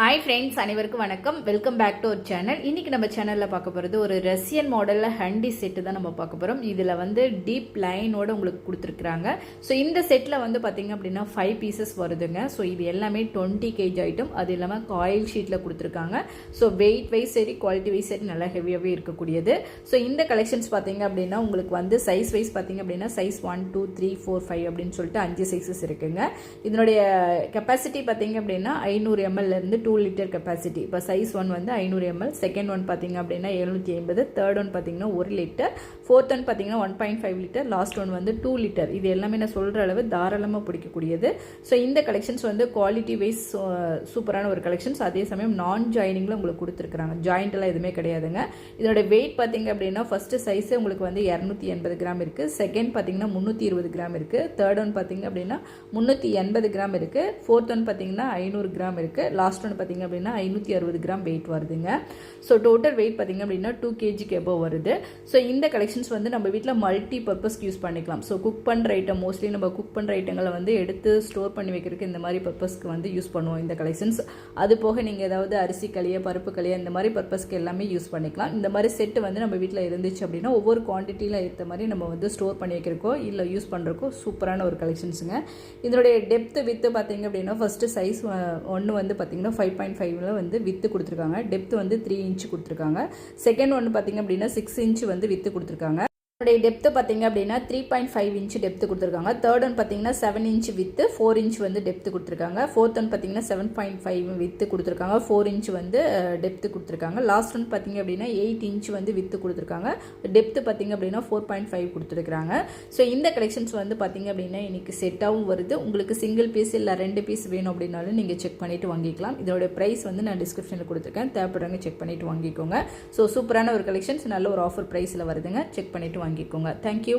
Hi friends, அனைவருக்கும் வணக்கம். Welcome back to our channel. இன்றைக்கி நம்ம சேனலில் பார்க்க போகிறது ஒரு ரஷ்யன் மாடலில் ஹண்டி செட்டு தான் நம்ம பார்க்க போகிறோம். இதில் வந்து டீப் லைனோடு உங்களுக்கு கொடுத்துருக்குறாங்க. ஸோ இந்த செட்டில் வந்து பார்த்திங்க அப்படின்னா 5 பீசஸ் வருதுங்க. ஸோ இது எல்லாமே 20 kg ஐட்டம். அது இல்லாமல் காயில் ஷீட்டில் கொடுத்துருக்காங்க. ஸோ வெயிட் வைஸ் சரி, குவாலிட்டி வைஸ் சரி நல்லா ஹெவியாகவே இருக்கக்கூடியது. ஸோ இந்த கலெக்ஷன்ஸ் பார்த்திங்க அப்படின்னா உங்களுக்கு வந்து சைஸ் வைஸ் பார்த்திங்க அப்படின்னா சைஸ் 1, 2, 3, 4, 5 அப்படின்னு சொல்லிட்டு 5 சைஸஸ் இருக்குங்க. இதனுடைய கெப்பாசிட்டி பார்த்திங்க அப்படின்னா 500 ml இருந்து 2 லிட்டர் கெப்பாசிட்டி. இப்போ சைஸ் 1 வந்து 500 ml, செகண்ட் ஒன் பார்த்தீங்க அப்படின்னா 750, தேர்ட் ஒன் பார்த்தீங்கன்னா 1 லிட்டர், ஃபோர்த் ஒன் பார்த்தீங்கன்னா 1.5 லிட்டர், லாஸ்ட் ஒன் வந்து 2 லிட்டர். இது எல்லாமே நான் சொல்கிற அளவு தாராளமாக பிடிக்கக்கூடியது. ஸோ இந்த கலெக்ஷன்ஸ் வந்து குவாலிட்டி வைஸ் சூப்பரான ஒரு கலெக்ஷன்ஸ். அதே சமயம் நான் ஜாயினிங்கில் உங்களுக்கு கொடுத்துருக்குறாங்க. ஜாயிண்ட் எல்லாம் எதுவுமே கிடையாதுங்க. இதோட வெயிட் பார்த்தீங்க அப்படின்னா ஃபர்ஸ்ட் சைஸ் உங்களுக்கு வந்து 280 கிராம் இருக்குது, செகண்ட் பார்த்தீங்கன்னா 320 கிராம் இருக்குது, தேர்ட் ஒன் பார்த்தீங்க அப்படின்னா 380 கிராம் இருக்குது, ஃபோர்த் ஒன் பார்த்தீங்கன்னா 500 கிராம் இருக்குது, லாஸ்ட் ஒன் பார்த்தீங்க அப்படின்னா 560 கிராம் வெயிட் வருதுங்க. ஸோ டோட்டல் வெயிட் பார்த்தீங்க அப்படின்னா 2 kg எபோவ் வருது. ஸோ இந்த கலெக்ஷன்ஸ் வந்து நம்ம வீட்டில் மல்டி பர்பஸ்க்கு யூஸ் பண்ணிக்கலாம். ஸோ குக் பண்ணுற ஐட்டம், மோஸ்ட்லி நம்ம குக் பண்ணுற ஐட்டங்களை வந்து எடுத்து ஸ்டோர் பண்ணி வைக்கிறதுக்கு இந்த மாதிரி பர்பஸ்க்கு வந்து யூஸ் பண்ணுவோம் இந்த கலெக்ஷன்ஸ். அது போக நீங்கள் ஏதாவது அரிசி களிய, பருப்பு களிய, இந்த மாதிரி பர்பஸ்க்கு எல்லாமே யூஸ் பண்ணிக்கலாம். இந்த மாதிரி செட்டு வந்து நம்ம வீட்டில் இருந்துச்சு அப்படின்னா ஒவ்வொரு குவான்டிட்டியில் ஏற்ற மாதிரி நம்ம வந்து ஸ்டோர் பண்ணி வைக்கிறக்கோ இல்லை யூஸ் பண்ணுறக்கோ சூப்பரான ஒரு கலெக்ஷன்ஸுங்க. இதனுடைய டெப்த் வித்து பார்த்தீங்க அப்படின்னா ஃபஸ்ட்டு சைஸ் 1 வந்து பார்த்தீங்கன்னா 5.5 வந்து வித்து கொடுத்துருக்காங்க. டெப்த் வந்து 3 இன்ச் கொடுத்துருக்காங்க. செகண்ட் ஒன்று பார்த்தீங்க அப்படின்னா 6 இன்ச் வந்து வித்து கொடுத்துருக்காங்க. அதோடைய டெப்த்து பார்த்தீங்க அப்படின்னா 3.5 இன்ச் டெப்த்து கொடுத்துருக்காங்க. தேர்ட் ஒன் பார்த்தீங்கன்னா 7 இன்ச் வித்து 4 இன்ச் வந்து டெப்த்து கொடுத்துருக்காங்க. ஃபோர்த் ஒன் பார்த்தீங்கன்னா 7.5 வித்து கொடுத்துருக்காங்க, 4 இன்ச் வந்து டெப்த்து கொடுத்துருக்காங்க. லாஸ்ட் ஒன் பார்த்தீங்க அப்படின்னா 8 இன்ச் வந்து வித்து கொடுத்துருக்காங்க. டெப்த்து பார்த்தீங்க அப்படின்னா 4.5 கொடுத்துருக்காங்க. ஸோ இந்த கலெக்ஷன்ஸ் வந்து பார்த்தீங்க அப்படின்னா இன்னைக்கு செட்டாகவும் வருது. உங்களுக்கு சிங்கிள் பீஸ் இல்லை 2 பீஸ் வேணும் அப்படின்னாலும் நீங்கள் செக் பண்ணிவிட்டு வாங்கிக்கலாம். இதோட ப்ரைஸ் வந்து நான் டிஸ்கிரிப்ஷனில் கொடுத்துருக்கேன், தேவைப்படுறவங்க செக் பண்ணிவிட்டு வாங்கிக்கோங்க. ஸோ சூப்பரான ஒரு கலெக்ஷன்ஸ், நல்ல ஒரு ஆஃபர் ப்ரைஸில் வருதுங்க. செக் பண்ணிவிட்டு வாங்கிக்கோங்க. தேங்க்யூ.